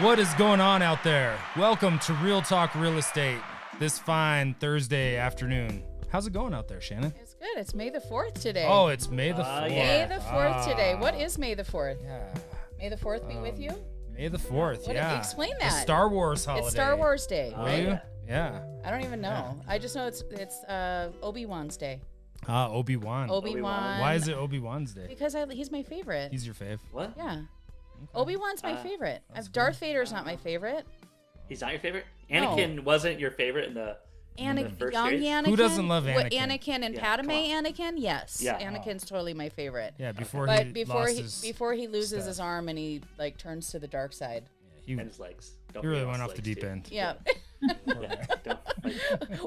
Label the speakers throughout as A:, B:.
A: What is going on out there? Welcome to Real Talk Real Estate this fine Thursday afternoon. How's it going out there, Shannon?
B: It's good. It's May the 4th today.
A: Oh, it's May the 4th.
B: May the 4th today. What is May the 4th?
A: Yeah.
B: May the 4th be with you?
A: May the 4th, yeah.
B: Explain that.
A: The Star Wars holiday.
B: It's Star Wars Day,
A: Will
B: right?
A: you? Yeah.
B: I don't even know. I just know it's Obi-Wan's Day.
A: Obi-Wan.
B: Obi-Wan.
A: Why is it Obi-Wan's Day?
B: Because he's my favorite.
A: He's your fave?
C: What?
B: Yeah.
A: Okay.
B: Obi-Wan's my favorite. Darth Vader's not my favorite.
C: He's not your favorite?
B: No.
C: Anakin wasn't your favorite in the first
B: Young
C: series?
B: Anakin.
A: Who doesn't love
B: What,
A: Anakin?
B: Anakin and
C: Yeah,
B: Padme
C: come on.
B: Anakin? Yes.
C: Yeah.
B: Anakin's totally my favorite.
A: Yeah, before
B: But
A: he
B: before
A: lost
B: he
A: his
B: before he loses
A: stuff.
B: his arm and he like turns to the dark side.
A: he,
C: And his legs. Don't
A: he really
C: forget
A: went
C: his
A: off the
C: legs,
A: deep
C: too.
A: end.
B: Yeah.
C: Yeah, don't-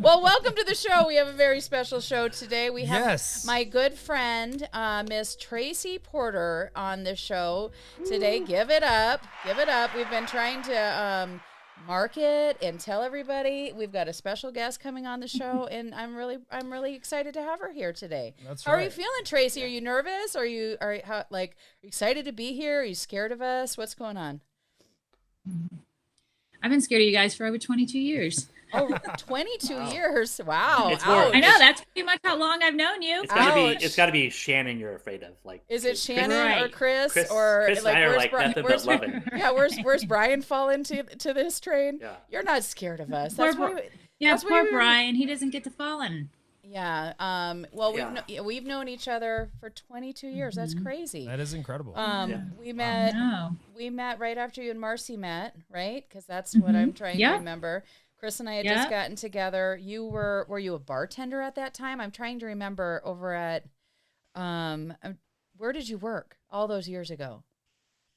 B: Well, welcome to the show. We have a very special show today. We have
A: Yes.
B: my good friend, Miss Tracy Porter, on the show today. Give it up. Give it up. We've been trying to market and tell everybody we've got a special guest coming on the show, and I'm really excited to have her here today.
A: That's
B: How are you
A: right.
B: feeling, Tracy? Are you nervous? Are you excited to be here? Are you scared of us? What's going on?
D: I've been scared of you guys for over 22 years.
B: Oh, 22 years. Wow.
C: It's more-
B: Ouch.
D: I know, that's pretty much how long I've known you.
B: Ouch.
C: It's gotta be Shannon you're afraid of. Like,
B: Is it
C: Chris-
B: Shannon or
D: Right.
B: Chris,
C: Chris
B: or
C: and I are
B: where's
C: like
B: Brian?
C: nothing
B: Where's,
C: but loving.
B: yeah, where's Brian fall into this train?
C: Yeah.
B: You're not scared of us.
D: Poor
B: That's
D: Bri-
B: why.
D: Yeah,
B: that's why
D: poor
B: we were-
D: Brian. He doesn't get to fall in.
B: Yeah. Well,
C: Yeah.
B: we've known each other for 22 years. That's crazy.
A: That is incredible.
C: Yeah.
B: We met right after you and Marcy met, right? Because that's what I'm trying to
D: Yeah.
B: remember. Chris and I had
D: Yeah.
B: just gotten together. Were you a bartender at that time? I'm trying to remember over at where did you work all those years ago?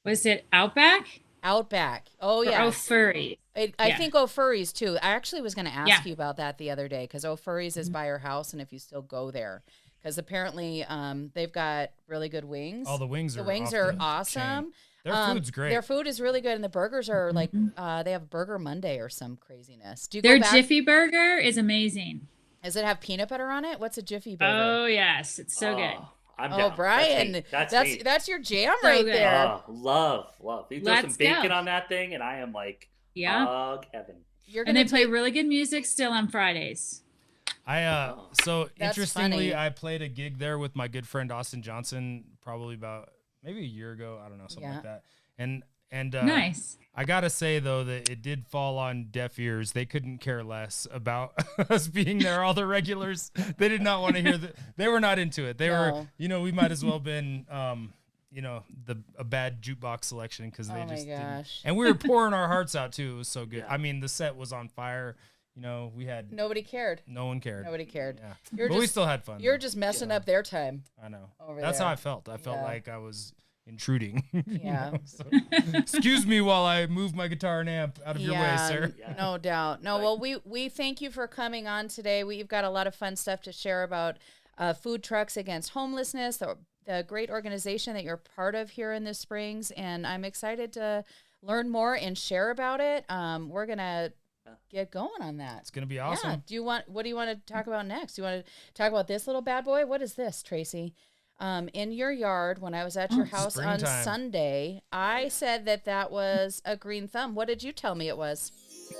D: Was it Outback?
B: Outback. Oh
D: Or
B: yeah.
D: Furries?
B: I
D: Yeah.
B: think O'Furry's too. I actually was going to ask
D: Yeah.
B: you about that the other day because O'Furry's is by your house, and if you still go there, because apparently they've got really good wings.
A: All the wings
B: The
A: are
B: wings
A: off
B: are
A: the
B: awesome.
A: chain. Their food's great.
B: Their food is really good, and the burgers are like they have Burger Monday or some craziness. Do you
D: Their
B: go back?
D: Jiffy Burger is amazing.
B: Does it have peanut butter on it? What's a Jiffy burger?
D: Oh, yes. It's so good.
C: I'm
B: Oh,
C: down.
B: Brian,
C: That's
B: that's
C: me.
B: your jam
D: So
B: right
D: good.
B: there.
C: Oh, love. You throw
D: Let's
C: some bacon
D: go.
C: on that thing, and I am like,
D: Yeah.
C: hog heaven.
B: You're
D: And
B: gonna
D: they play
B: take-
D: really good music still on Fridays.
A: So
B: That's
A: interestingly,
B: funny.
A: I played a gig there with my good friend Austin Johnson probably about maybe a year ago. I don't know, something like that. And
D: Nice.
A: I gotta say though that it did fall on deaf ears. They couldn't care less about us being there. All the regulars, they did not want to hear that. They were not into it. They were, we might as well been, a bad jukebox selection because they
B: Oh my
A: just didn't.
B: gosh.
A: And we were pouring our hearts out too. It was so good.
C: Yeah.
A: I mean, the set was on fire. We had
B: Nobody cared.
A: no one cared.
B: Nobody cared.
A: Yeah,
B: You're
A: but we
B: just-
A: still had fun.
B: You're
A: though.
B: just messing up their time.
A: I know.
B: over
A: That's
B: there.
A: how I felt. I felt
B: Yeah.
A: like I was intruding. you
B: Yeah.
A: know, so. Excuse me while I move my guitar and amp out of your way, sir.
C: Yeah.
B: No doubt. No, well, we thank you for coming on today. We've got a lot of fun stuff to share about Food Trucks Against Homelessness, the great organization that you're part of here in the Springs, and I'm excited to learn more and share about it. We're gonna get going on that.
A: It's gonna be awesome.
B: Yeah. What do you want to talk about next? Do you want to talk about this little bad boy? What is this, Tracy? In your yard, when I was at your house on
A: Springtime.
B: Sunday, I said that was a green thumb. What did you tell me it was?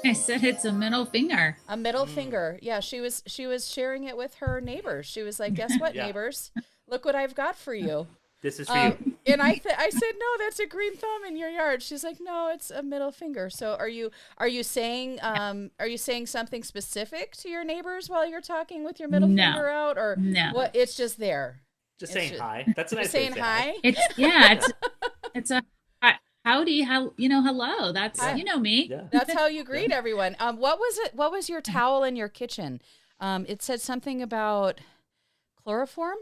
D: I said it's a middle finger.
B: A middle finger. Yeah, she was sharing it with her neighbors. She was like, "Guess what,
C: Yeah.
B: neighbors? Look what I've got for you."
C: This is for you.
B: And I said, "No, that's a green thumb in your yard." She's like, "No, it's a middle finger." So are you saying something specific to your neighbors while you're talking with your middle
D: No.
B: finger out, or
D: No.
B: what? It's just there.
C: Just
B: it's
C: saying
B: just-
C: hi. That's a nice
B: Just
C: way
B: saying
C: to say
B: hi.
D: It's a howdy, hello. That's
B: Hi.
D: you know me.
C: Yeah.
B: That's how you greet everyone. What was it? What was your towel in your kitchen? It said something about chloroform.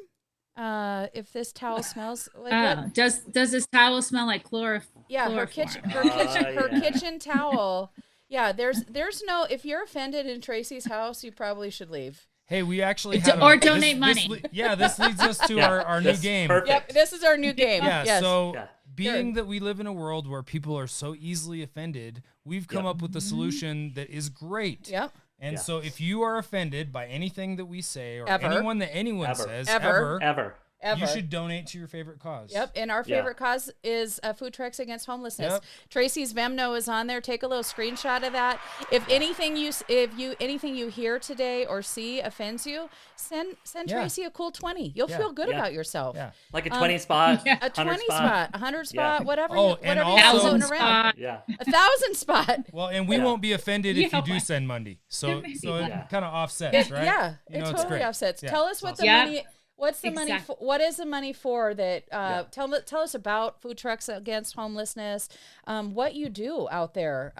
B: If this towel smells like what?
D: Does this towel smell like chloroform?
B: Yeah, her kitchen towel. Yeah, there's no. If you're offended in Tracy's house, you probably should leave.
A: Hey, we actually
D: Do-
A: have
D: or donate money.
A: This leads us to
C: Yeah,
A: our new
C: that's
A: game.
C: perfect.
B: Yep, this is our new game.
A: Yeah,
B: Yes.
A: so
C: Yeah.
A: being that we live in a world where people are so easily offended, we've come up with a solution that is great.
B: Yep.
A: And so if you are offended by anything that we say or
B: Ever.
A: anyone that anyone says
B: Ever.
C: Ever.
A: you should donate to your favorite cause.
B: Yep, and our favorite cause is Food Trucks Against Homelessness.
A: Yep.
B: Tracy's Venmo is on there. Take a little screenshot of that. If anything you hear today or see offends you, send Tracy a cool 20. You'll feel good about yourself.
A: Yeah.
C: Like a 20 spot,
B: A 20 spot, 100 spot, whatever.
A: Oh,
B: whatever
A: and
B: you
A: also-
B: have floating
D: 1,000
B: around.
D: spot.
C: Yeah.
B: 1,000 spot.
A: Well, and we won't be offended if you do send money. So
D: Maybe.
A: so it
C: Yeah.
A: kind of offsets, right?
B: Yeah,
A: You know,
B: it
A: it's
B: totally
A: great.
B: offsets.
A: Yeah.
B: Tell us what the
D: Yeah.
B: money. What's the money for? What is the money for? That tell us about Food Trucks Against Homelessness. What you do out there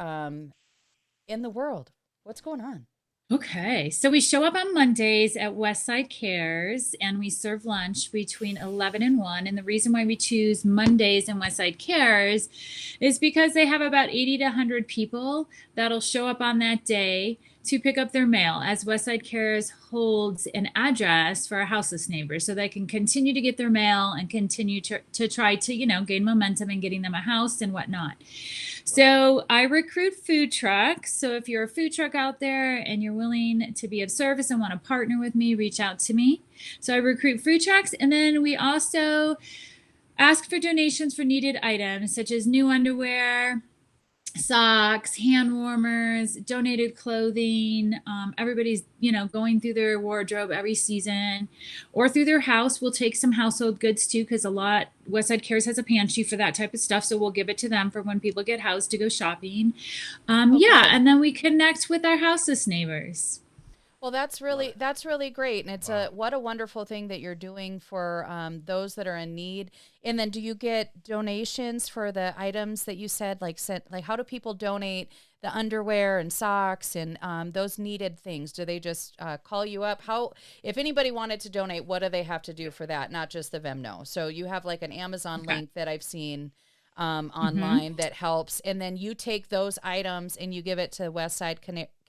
B: in the world. What's going on?
D: Okay, so we show up on Mondays at Westside Cares and we serve lunch between 11 and 1. And the reason why we choose Mondays and Westside Cares is because they have about 80 to 100 people that'll show up on that day to pick up their mail, as Westside Cares holds an address for our houseless neighbors so they can continue to get their mail and continue to try to, gain momentum in getting them a house and whatnot. So I recruit food trucks. So if you're a food truck out there and you're willing to be of service and want to partner with me, reach out to me. So I recruit food trucks. And then we also ask for donations for needed items such as new underwear, socks, hand warmers, donated clothing. Everybody's, going through their wardrobe every season or through their house. We'll take some household goods too, because Westside Cares has a pantry for that type of stuff. So we'll give it to them for when people get housed to go shopping. And then we connect with our houseless neighbors.
B: Well, that's really great, and it's what a wonderful thing that you're doing for those that are in need. And then, do you get donations for the items that you said? Like how do people donate the underwear and socks and those needed things? Do they just call you up? If anybody wanted to donate, what do they have to do for that? Not just the Venmo. So you have like an Amazon link that I've seen online that helps, and then you take those items and you give it to Westside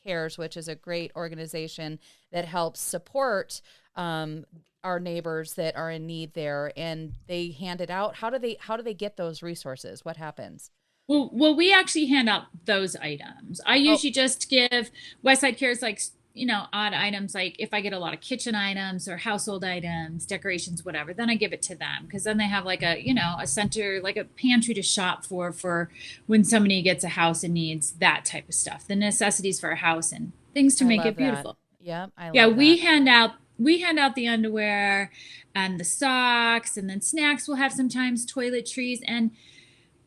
B: Cares, which is a great organization that helps support our neighbors that are in need there, and they hand it out. How do they get those resources? What happens?
D: Well, we actually hand out those items. I usually just give Westside Cares odd items, like if I get a lot of kitchen items or household items, decorations, whatever, then I give it to them, because then they have like a center, like a pantry to shop for when somebody gets a house and needs that type of stuff, the necessities for a house and things to make it beautiful.
B: Yeah,
D: we hand out the underwear and the socks, and then snacks. We'll have sometimes toiletries, and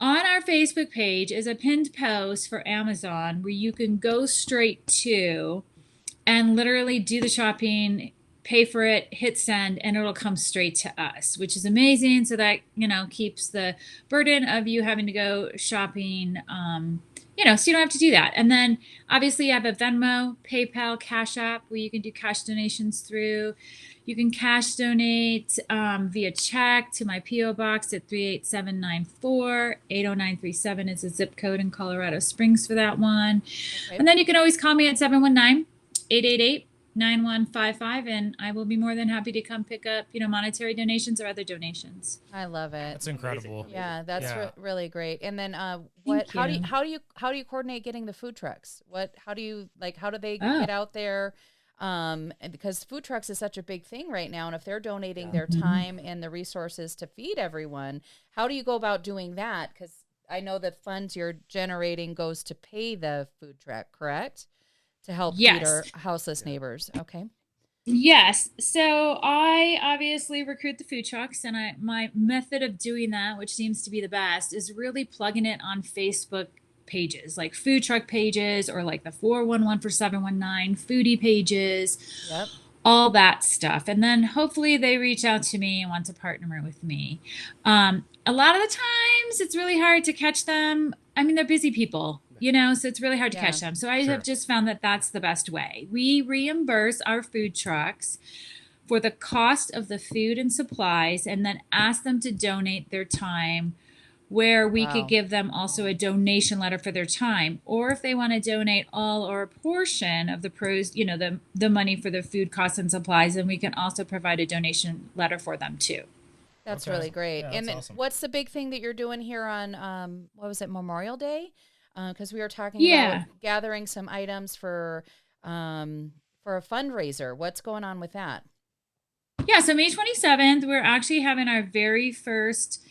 D: on our Facebook page is a pinned post for Amazon where you can go straight to and literally do the shopping, pay for it, hit send, and it'll come straight to us, which is amazing. So that, keeps the burden of you having to go shopping, so you don't have to do that. And then obviously you have a Venmo, PayPal, Cash App where you can do cash donations through. You can cash donate via check to my P.O. Box at 38794. 80937 is a zip code in Colorado Springs for that one. Okay. And then you can always call me at 719-888-9155, and I will be more than happy to come pick up, monetary donations or other donations.
B: I love it.
A: That's incredible.
B: Yeah, that's really great. And then how do you coordinate getting the food trucks? How do they get out there? And because food trucks is such a big thing right now, and if they're donating their time and the resources to feed everyone, how do you go about doing that? Because I know the funds you're generating goes to pay the food truck, correct? To help feed our houseless neighbors. Okay.
D: Yes. So I obviously recruit the food trucks, and my method of doing that, which seems to be the best, is really plugging it on Facebook pages, like food truck pages, or like the 411 for 719 foodie pages, all that stuff. And then hopefully they reach out to me and want to partner with me. A lot of the times it's really hard to catch them. I mean, they're busy people, so it's really hard to catch them. So I have just found that that's the best way. We reimburse our food trucks for the cost of the food and supplies, and then ask them to donate their time, where we could give them also a donation letter for their time. Or if they want to donate all or a portion of the the money for the food costs and supplies, then we can also provide a donation letter for them too.
B: That's
A: Okay.
B: really great.
A: Yeah,
B: And
A: that's
B: then
A: awesome.
B: what's the big thing that you're doing here on what was it, Memorial Day? Because we were talking
D: Yeah.
B: about gathering some items for a fundraiser. What's going on with that?
D: Yeah, so May 27th, we're actually having our very first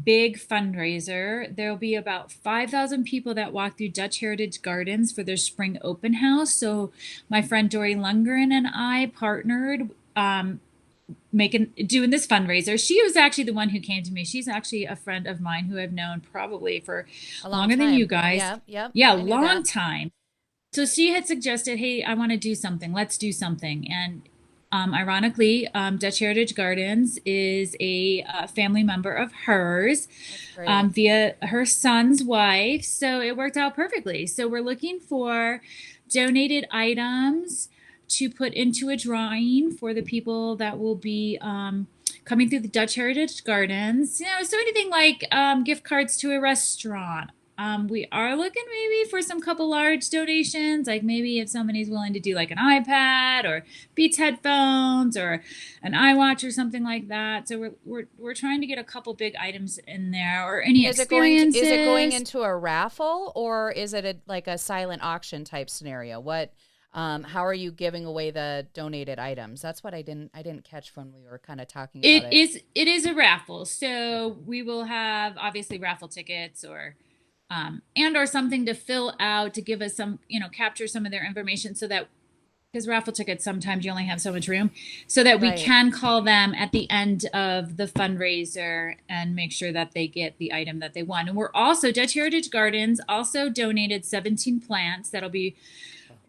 D: big fundraiser. There'll be about 5,000 people that walk through Dutch Heritage Gardens for their spring open house. So my friend Dory Lundgren and I partnered doing this fundraiser. She was actually the one who came to me. She's actually a friend of mine who I've known probably for
B: A long
D: longer than
B: time.
D: you guys.
B: Yep.
D: Yeah,
B: I knew
D: long
B: that.
D: time. So she had suggested, hey, I want to do something. Let's do something. And ironically, Dutch Heritage Gardens is a family member of hers
B: That's great.
D: via her son's wife. So it worked out perfectly. So we're looking for donated items to put into a drawing for the people that will be coming through the Dutch Heritage Gardens. So anything like gift cards to a restaurant. We are looking maybe for some couple large donations, like maybe if somebody's willing to do like an iPad or Beats headphones or an iWatch or something like that. So we're trying to get a couple big items in there, or any experiences.
B: Is it going into a raffle, or is it like a silent auction type scenario? How are you giving away the donated items? That's what I didn't catch when we were kind of talking about it.
D: It is a raffle. So we will have obviously raffle tickets or something to fill out to give us some, capture some of their information so that, because raffle tickets, sometimes you only have so much room, so that we
B: Right.
D: can call them at the end of the fundraiser and make sure that they get the item that they want. And we're also, Dutch Heritage Gardens also donated 17 plants that'll be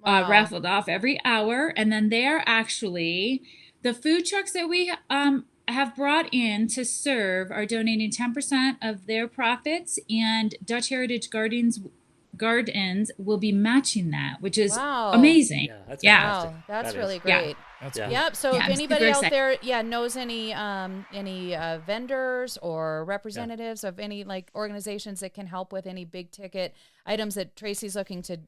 B: Wow.
D: raffled off every hour. And then they're actually, the food trucks that we have brought in to serve are donating 10% of their profits, and Dutch Heritage Gardens will be matching that, which is
B: Wow.
D: amazing.
C: Yeah, that's
D: Yeah.
C: fantastic.
B: Wow, that's
C: That
B: really
C: is.
D: Yeah.
B: great.
A: That's
C: Yeah.
A: cool.
B: Yep. So
D: Yeah,
B: if
D: I'm
B: anybody
D: super
B: out
D: excited.
B: there, knows any vendors or representatives of any like organizations that can help with any big ticket items that Tracy's looking to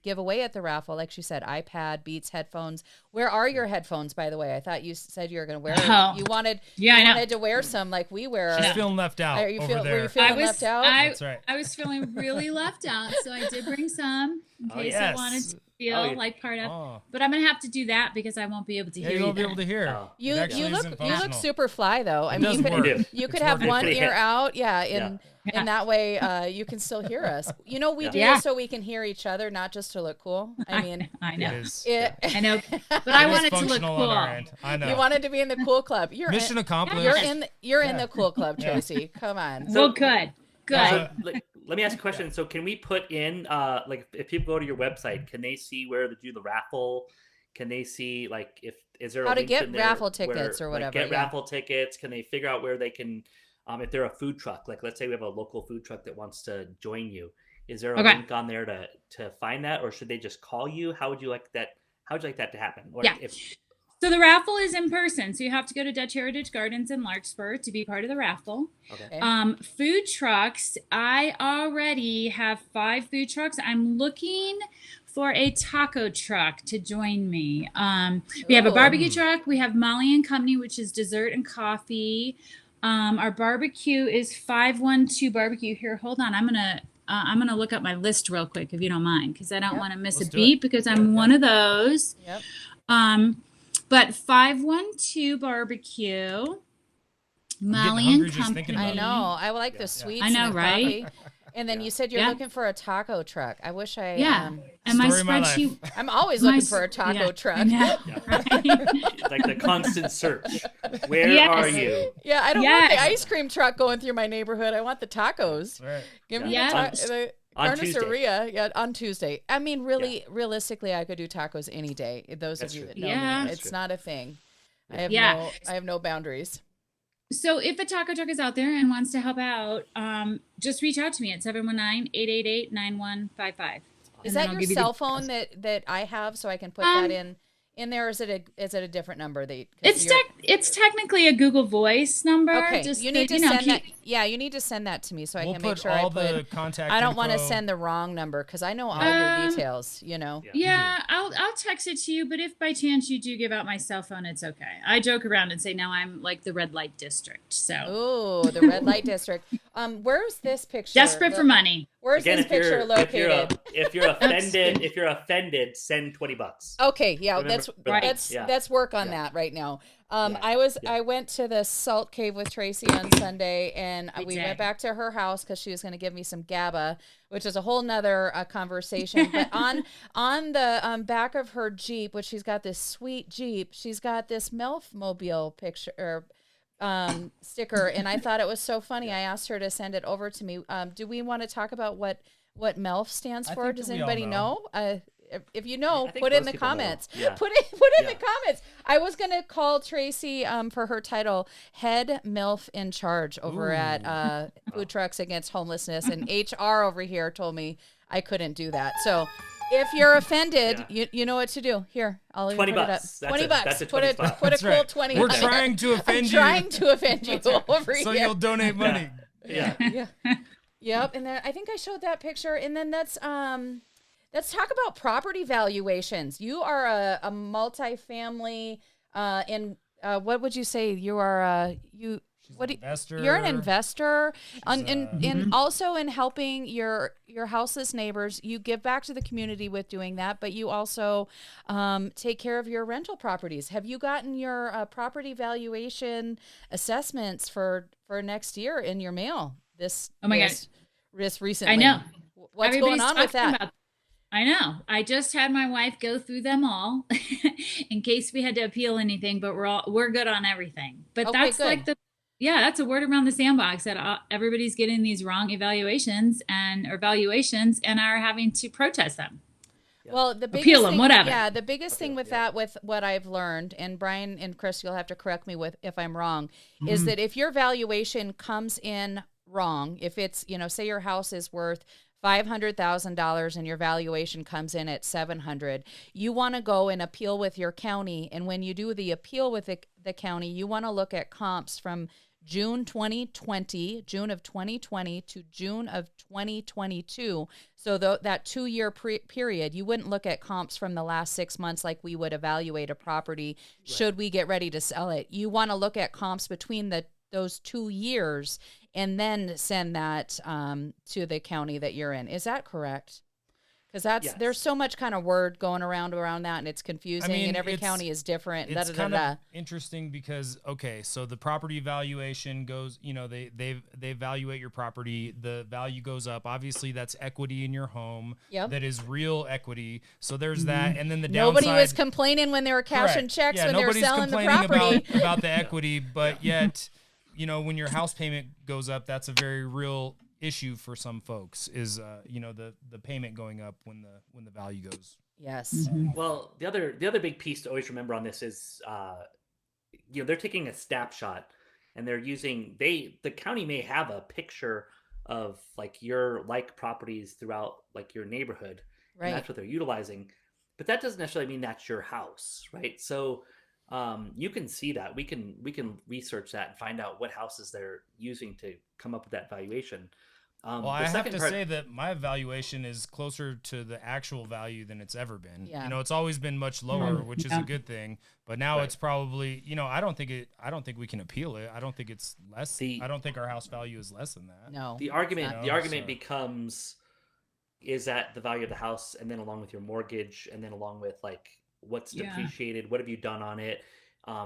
B: give away at the raffle, like she said, iPad, Beats, headphones. Where are your headphones, by the way? I thought you said you were going to wear.
D: Oh.
B: You wanted.
D: Yeah,
B: you
D: I know.
B: wanted to wear some like we wear.
A: She's
B: our-
A: feeling left out
B: Are you
A: over
B: feel-
A: there.
B: were you feeling left out?
A: That's right.
D: I was feeling really left out, so I did bring some in
C: Oh,
D: case
A: yes.
D: I wanted to feel
C: Oh, yeah.
D: like part of.
A: Oh.
D: But I'm gonna have to do that because I won't be able to
A: Yeah,
D: hear
A: you won't be
D: either.
A: able to hear.
C: Oh.
B: You
A: It actually
B: you look
A: isn't
B: you look
A: functional.
B: super fly though. I
A: It
B: mean,
A: does
B: you could
A: work.
B: you could
A: It's
B: have
A: working.
B: one
C: Yeah.
B: ear out, yeah,
D: Yeah.
B: and that way you can still hear us. We
C: Yeah.
B: do
D: Yeah.
B: it so we can hear each other, not just to look cool. I mean,
D: I know.
A: It is.
D: I know, but
A: It
D: I
A: is
D: wanted to look
A: functional
D: cool.
A: on our end. I know.
B: you wanted to be in the cool club.
A: Mission accomplished.
B: You're in
A: Yeah.
B: the cool club,
A: Yeah.
B: Tracy. Come on.
C: So-
D: Well, good.
C: So, let me ask you a question. So, can we put in, like, if people go to your website, can they see where to do the raffle? Can they see, like, is there a
B: How to
C: link
B: get
C: in there
B: raffle tickets or
C: like,
B: whatever,
C: get
B: yeah.
C: raffle tickets? Can they figure out where they can, if they're a food truck, like, let's say we have a local food truck that wants to join you. Is there a
D: Okay.
C: link on there to find that, or should they just call you? How would you like that? How would you like that to happen? Or
D: Yeah.
C: If,
D: So the raffle is in person. So you have to go to Dutch Heritage Gardens in Larkspur to be part of the raffle.
C: okay.
B: Okay.
D: Food trucks. I already have 5 food trucks. I'm looking for a taco truck to join me. We have a
B: Ooh.
D: barbecue truck. We have Molly and Company, which is dessert and coffee. Our barbecue is 512 Barbecue. Here, hold on. I'm gonna look up my list real quick if you don't mind, because I don't
B: Yep.
D: want to miss
A: Let's
D: a
A: do it.
D: beat because I'm one of those.
B: Yep.
D: But 512 Barbecue, Molly
A: hungry
D: and
A: just thinking
D: Company.
B: I
A: about
B: know. I like
C: Yeah.
B: the sweets.
D: I know,
B: and the
D: right?
B: coffee. And then
C: Yeah.
B: you said you're
D: Yeah.
B: looking for a taco truck. I wish I.
D: Yeah. And my
A: Story of my life.
D: spreadsheet.
B: I'm always
D: my
B: looking
D: s-
B: for a taco
D: yeah, I
B: truck.
D: know,
C: Yeah.
D: right?
C: Like the constant search. Where
D: Yes.
C: are you?
B: Yeah, I don't want the
D: Yes.
B: ice cream truck going through my neighborhood. I want the tacos.
A: Right.
B: Give me
D: Yeah.
B: the
C: On Tuesday.
B: carniceria. Yeah, on Tuesday. I mean, realistically, I could do tacos any day. Those
C: That's
B: of you
C: true.
B: that know
D: Yeah.
B: me,
C: That's
B: it's
C: true.
B: not a thing.
D: Yeah.
B: I have no boundaries.
D: So if a taco truck is out there and wants to help out, just reach out to me at 719-888-9155.
B: Is
D: And then
B: that
D: I'll
B: your
D: give you
B: cell
D: the-
B: phone that I have so I can put that in in there? Or is it a different number?
D: It's technically a Google Voice number.
B: Okay,
D: Just
B: you need to send that. Yeah, you need to send that to me so I can make sure
A: all
B: I put
A: the contact.
B: I don't want to
A: info.
B: send the wrong number because I know all your details. You know.
D: Yeah, I'll text it to you. But if by chance you do give out my cell phone, it's okay. I joke around and say now I'm like the red light district. So.
B: Ooh, the red light district. Where's this picture?
D: Desperate for money.
B: Where's this picture located?
C: If you're offended, send $20.
B: Okay, yeah,
C: Remember
B: let's work on that right now. I went to the Salt Cave with Tracy on Sunday, and we went back to her house because she was going to give me some GABA, which is a whole nother conversation. But on the back of her Jeep, which she's got this sweet Jeep, she's got this MILF Mobile picture or sticker, and I thought it was so funny. I asked her to send it over to me. Do we want to talk about what MILF stands for? Does anybody know? If you know, put it in the comments.
C: Yeah.
B: Put it in the comments. I was gonna call Tracy for her title, Head MILF in Charge over at Food Trucks Against Homelessness, and HR over here told me I couldn't do that. So if you're offended, you know what to do. Here, I'll even put
C: $20.
B: it up. $20.
C: That's a
B: put a cool 20.
A: We're trying to offend you.
B: Trying to offend you over here.
A: So you'll donate money.
C: Yeah.
B: Yep. And then I think I showed that picture. And then let's talk about property valuations. You are a multifamily, what would you say? You are
A: Investor.
B: You're an investor, and also in helping your houseless neighbors. You give back to the community with doing that, but you also take care of your rental properties. Have you gotten your property valuation assessments for next year in your mail? This recently.
D: I know.
B: What's going on with that?
D: I know. I just had my wife go through them all in case we had to appeal anything, but we're good on everything. But that's good. That's a word around the sandbox that everybody's getting these wrong evaluations and are having to protest them.
B: Well, the biggest
D: appeal them,
B: thing,
D: whatever.
B: Yeah, the biggest thing with that, with what I've learned, and Brian and Chris, you'll have to correct me if I'm wrong, is that if your valuation comes in wrong, if it's, say your house is worth $500,000 and your valuation comes in at $700,000, you want to go and appeal with your county. And when you do the appeal with the county, you want to look at comps from June of 2020 to June of 2022. So that 2-year period, you wouldn't look at comps from the last 6 months like we would evaluate a property should we get ready to sell it. You want to look at comps between those 2 years and then send that to the county that you're in. Is that correct? Because there's so much kind of word going around that, and it's confusing, and every county is different.
A: It's kind of interesting because, so the property valuation goes, they evaluate your property, the value goes up. Obviously, that's equity in your home. Yep. That is real equity. So there's that, and then the downside.
B: Nobody was complaining when they were cashing checks when they were selling the property.
A: Nobody's complaining about the equity, but yet, when your house payment goes up, that's a very real issue for some folks is the payment going up when the value goes.
B: Yes.
D: Mm-hmm.
C: Well, the other big piece to always remember on this is they're taking a snapshot and they're using the county may have a picture of like your properties throughout like your neighborhood, right? And that's what they're utilizing, but that doesn't necessarily mean that's your house, right? So you can see that we can research that and find out what houses they're using to come up with that valuation.
A: Well, I have to say that my valuation is closer to the actual value than it's ever been. Yeah. It's always been much lower, which is a good thing. But now it's probably, I don't think we can appeal it. I don't think it's less. I don't think our house value is less than that.
B: No.
C: The argument becomes, is that the value of the house, and then along with your mortgage, and then along with like what's depreciated, what have you done on it?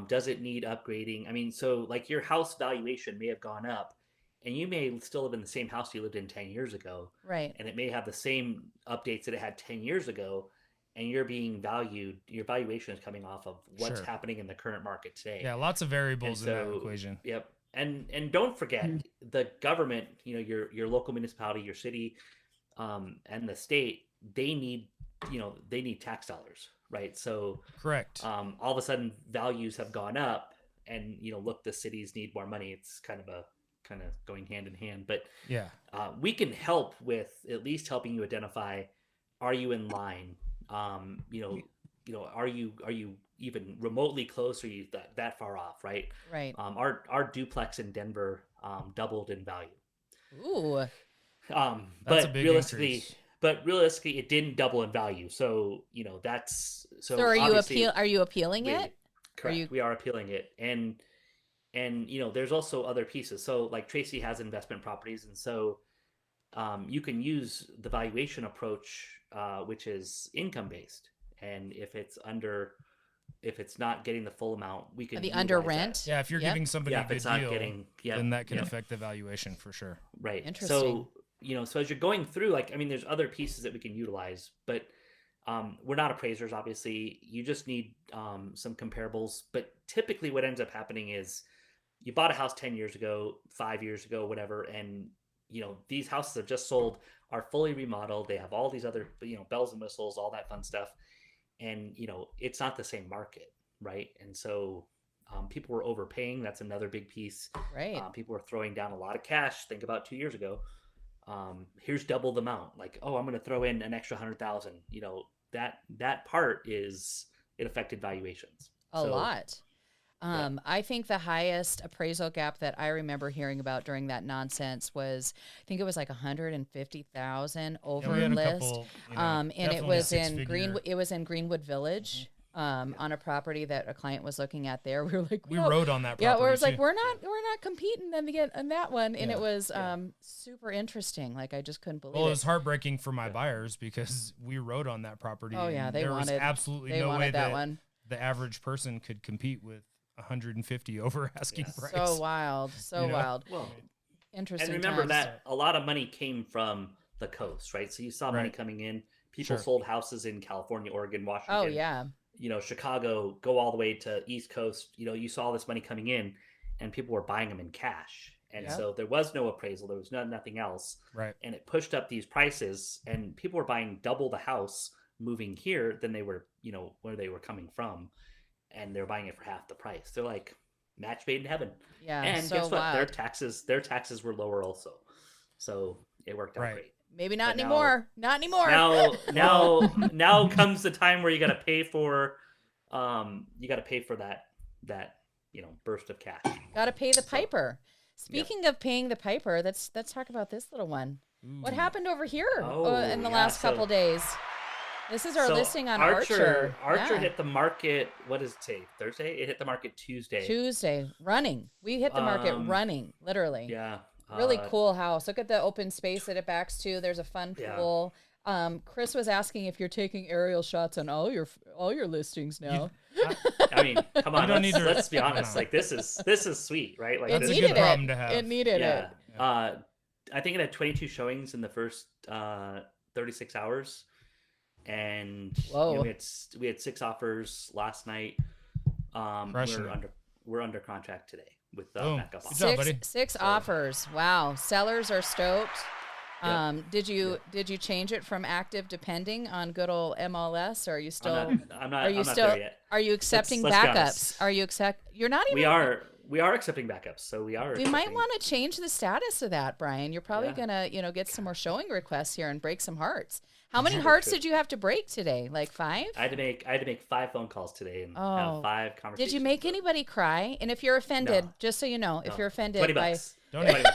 C: Does it need upgrading? I mean, so like your house valuation may have gone up, and you may still live in the same house you lived in 10 years ago. Right. And it may have the same updates that it had 10 years ago, and you're being valued, your valuation is coming off of what's happening in the current market today.
A: Yeah, lots of variables in that equation.
C: Yep. And don't forget the government, your local municipality, your city, and the state, they need tax dollars, right? So
A: correct.
C: All of a sudden values have gone up, and look, the cities need more money. It's kind of going hand in hand, but we can help with at least helping you identify, are you in line? are you even remotely close, or are you that far off, right?
B: Right.
C: Our duplex in Denver doubled in value.
B: Ooh.
A: That's a big increase.
C: But realistically, it didn't double in value. So that's
B: So are you appealing
C: we-
B: it?
C: Correct. We are appealing it, and there's also other pieces. So like Tracy has investment properties, and so you can use the valuation approach, which is income based, and if it's not getting the full amount, we can
B: The under
C: utilize
B: rent.
C: that.
A: Yeah, if you're giving somebody a
C: if
A: good
C: it's not
A: deal,
C: getting,
A: then that can affect the valuation for sure.
C: Right.
B: Interesting.
C: So as you're going through, there's other pieces that we can utilize, but we're not appraisers, obviously. You just need some comparables. But typically what ends up happening is you bought a house 10 years ago, 5 years ago, whatever, and these houses have just sold, are fully remodeled. They have all these other, bells and whistles, all that fun stuff. And, it's not the same market, right? And so people were overpaying. That's another big piece.
B: Right.
C: People were throwing down a lot of cash. Think about 2 years ago. Here's double the amount. Like, oh, I'm going to throw in an extra 100,000. That part it affected valuations
B: A lot. I think the highest appraisal gap that I remember hearing about during that nonsense was, I think it was like 150,000 over list.
A: Couple,
B: and it was in
A: Greenwood.
B: Greenwood Village. On a property that a client was looking at there. We were like,
A: we rode on that property.
B: Yeah, where it was
A: too.
B: like, we're not competing then to get on that one. And it was super interesting. Like, I just couldn't believe it.
A: Well, it was heartbreaking for my buyers because we rode on that property.
B: Oh yeah,
A: there was absolutely no way that
B: one.
A: The average person could compete with 150 over asking price.
B: So wild. Wild.
C: Well,
B: interesting.
C: and remember
B: times.
C: that a lot of money came from the coast, right? So you saw money coming in. People sold houses in California, Oregon, Washington.
B: Oh yeah.
C: Chicago, go all the way to East Coast. You saw all this money coming in, and people were buying them in cash. And so there was no appraisal. There was nothing else.
A: Right.
C: And it pushed up these prices, and people were buying double the house moving here than they were, where they were coming from. And they're buying it for half the price. They're like, match made in heaven.
B: Yeah.
C: And
B: so
C: guess what?
B: wild.
C: Their taxes were lower also. So it worked out great.
B: Maybe not anymore. Not anymore.
C: Now comes the time where you got to pay for, that burst of cash.
B: Got to pay the piper. Speaking of paying the piper, let's talk about this little one.
A: Ooh.
B: What happened over here in the last couple days? This is our listing on
C: Archer.
B: Archer
C: hit the market. What is today? Thursday? It hit the market Tuesday.
B: Running. We hit the market running, literally.
C: Yeah.
B: Really cool house. Look at the open space that it backs to. There's a fun pool. Chris was asking if you're taking aerial shots on all your listings now.
C: I mean, come on. Let's be honest. Like this is sweet, right? Like
A: that's a good problem to have.
B: It needed it.
C: I think it had 22 showings in the first 36 hours, and we had 6 offers last night. We're under contract today with backup offers.
B: Six offers. Wow, sellers are stoked. Did you change it from active depending on good old MLS, or are you still?
C: I'm not there yet.
B: Are you accepting backups? Are you You're not even.
C: We are accepting backups, so we are.
B: We might want to change the status of that, Brian. You're probably gonna get some more showing requests here and break some hearts. How many hearts did you have to break today? Like 5?
C: I had to make 5 phone calls today and have 5 conversations.
B: Did you make anybody cry? And if you're offended, just so you know, if you're offended
C: $20.
A: Donate.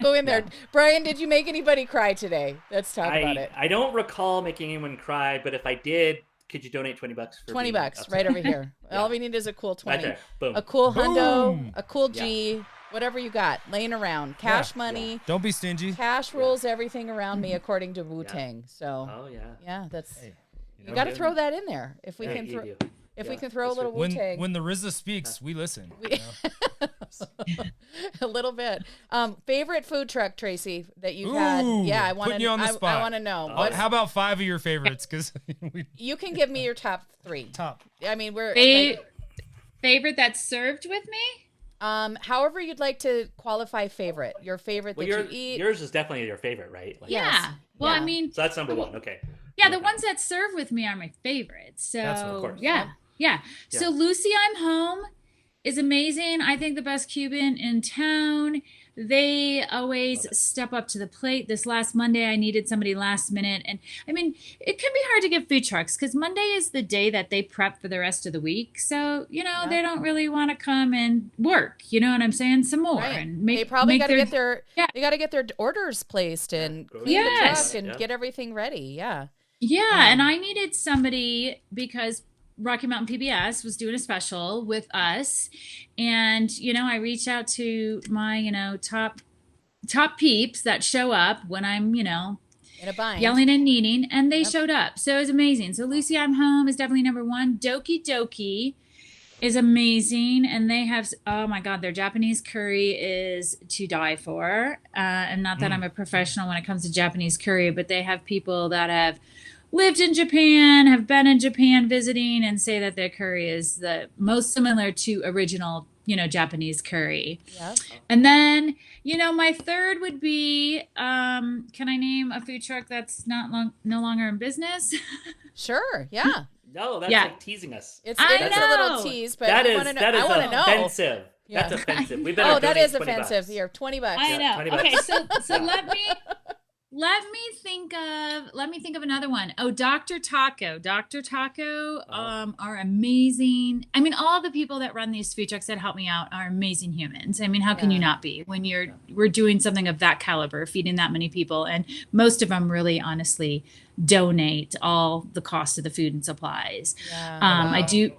B: Go in there. Yeah. Brian, did you make anybody cry today? Let's talk about it.
C: I don't recall making anyone cry, but if I did, could you donate $20 for
B: $20 right over here. All we need is a cool 20.
C: Right there. Boom.
B: A cool hundo, a cool G, whatever you got laying around. Cash money.
A: Yeah. Don't be stingy.
B: Cash rules everything around me according to Wu-Tang. So that's you got to throw that in there. If we can throw we can throw a little Wu-Tang.
A: When the RZA speaks, we listen.
B: A little bit. Favorite food truck, Tracy, that you've had? Yeah, I want to.
A: You on the spot.
B: I want to know.
A: How about 5 of your favorites? Because
B: you can give me your top 3. I mean, we're
D: favorite that's served with me.
B: However you'd like to qualify favorite. Your favorite that you eat.
C: Yours is definitely your favorite, right?
D: Like, yeah. Well, I mean,
C: so that's number 1. Okay.
D: Yeah, the ones that serve with me are my favorites. So
C: that's of course.
D: Yeah. So Lucy, I'm Home is amazing. I think the best Cuban in town. They always step up to the plate. This last Monday, I needed somebody last minute. And I mean, it can be hard to get food trucks because Monday is the day that they prep for the rest of the week. So, they don't really want to come and work. You know what I'm saying? Some more.
B: Right.
D: And
B: they probably got to get they got to get their orders placed and clean the truck and get everything ready. Yeah.
D: Yeah. And I needed somebody because Rocky Mountain PBS was doing a special with us. And, I reached out to my, top peeps that show up when I'm,
B: in a bind,
D: yelling and needing, and they showed up. So it was amazing. So Lucy, I'm Home is definitely number one. Doki Doki is amazing. And they have, oh my God, their Japanese curry is to die for. And not that I'm a professional when it comes to Japanese curry, but they have people that have lived in Japan, have been in Japan visiting, and say that their curry is the most similar to original, Japanese curry.
B: Yep.
D: And then, my third would be, can I name a food truck that's no longer in business?
B: Sure. Yeah.
C: No, that's like teasing us.
B: It's a little tease, but I want to know.
C: Offensive.
B: Yeah.
C: That's offensive. We better
B: that is
C: $20.
B: offensive. Here, $20.
D: I know.
C: $20.
D: Okay, so let me think of another one. Oh, Dr. Taco. Dr. Taco are amazing. I mean, all the people that run these food trucks that help me out are amazing humans. I mean, how can you not be when we're doing something of that caliber, feeding that many people? And most of them really honestly donate all the cost of the food and supplies.
B: Yeah.
D: I do,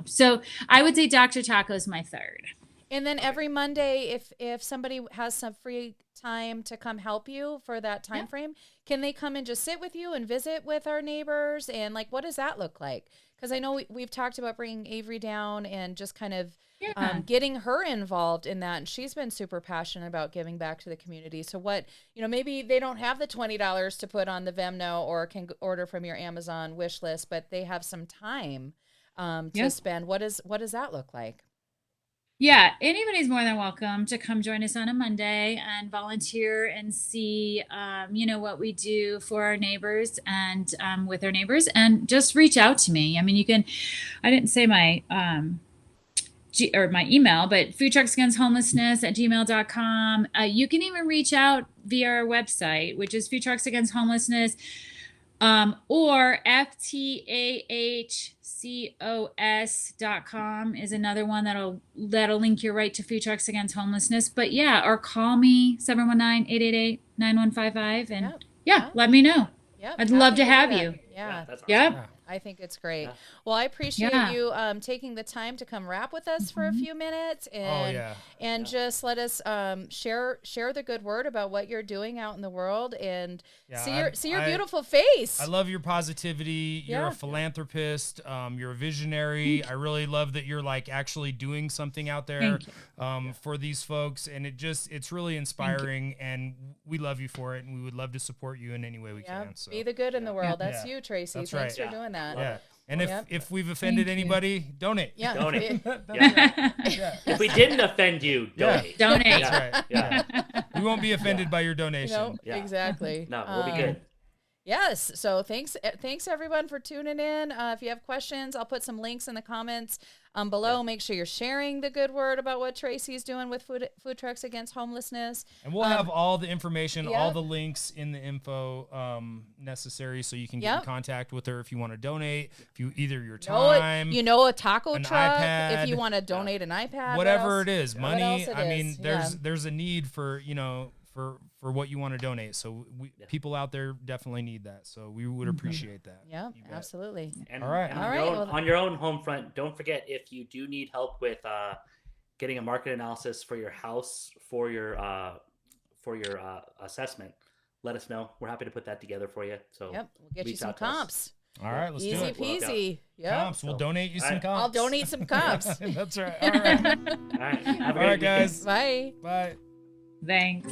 D: so I would say Dr. Taco is my third.
B: And then every Monday, if somebody has some free time to come help you for that time frame, can they come and just sit with you and visit with our neighbors? And what does that look like? Because I know we've talked about bringing Avery down and just kind of getting her involved in that. And she's been super passionate about giving back to the community. So maybe they don't have the $20 to put on the Venmo or can order from your Amazon wish list, but they have some time to spend. What does that look like?
D: Yeah, anybody's more than welcome to come join us on a Monday and volunteer and see, what we do for our neighbors and with our neighbors, and just reach out to me. I mean, I didn't say my my email, but foodtrucksagainsthomelessness@gmail.com. You can even reach out via our website, which is Food Trucks Against Homelessness. Or FTAHCOS.com is another one that'll link you right to Food Trucks Against Homelessness. But or call me 719-888-9155 and let me know.
B: Yep,
D: I'd love to have you.
B: Yeah.
C: That's awesome.
D: Yep.
B: I think it's great. Yeah. Well, I appreciate you taking the time to come rap with us for a few minutes and just let us share the good word about what you're doing out in the world and see your beautiful face.
A: I love your positivity. You're a philanthropist. You're a visionary. I really love that you're actually doing something out there for these folks, and it's really inspiring, and we love you for it, and we would love to support you in any way we can. So
B: be the good in the world. That's you, Tracy.
A: That's
B: Thanks
A: right.
B: for doing that.
A: Yeah. And if we've offended anybody, donate.
B: Yeah.
C: Donate. If we didn't offend you, donate.
D: Donate.
A: That's right. We won't be offended by your donation.
B: Exactly.
C: No, we'll be good.
B: Yes. So thanks everyone for tuning in. If you have questions, I'll put some links in the comments below. Make sure you're sharing the good word about what Tracy's doing with Food Trucks Against Homelessness.
A: And we'll have all the information, all the links in the info necessary, so you can get in contact with her if you want to donate. If you either your time,
B: a taco truck.
A: iPad,
B: if you want to donate an iPad,
A: whatever it is, money.
B: I
A: mean, there's a need for for what you want to donate. So people out there definitely need that. So we would appreciate that.
B: Yeah, absolutely.
C: And,
A: all right.
C: On your own home front, don't forget, if you do need help with getting a market analysis for your house for your assessment, let us know. We're happy to put that together for you. So
B: we'll get you some comps.
A: All right, let's do it.
B: Easy peasy.
A: Comps. We'll donate you some comps.
B: I'll donate some comps.
A: That's right. All right.
C: All right. Have a
A: great guys.
B: Bye.
A: Bye.
D: Thanks.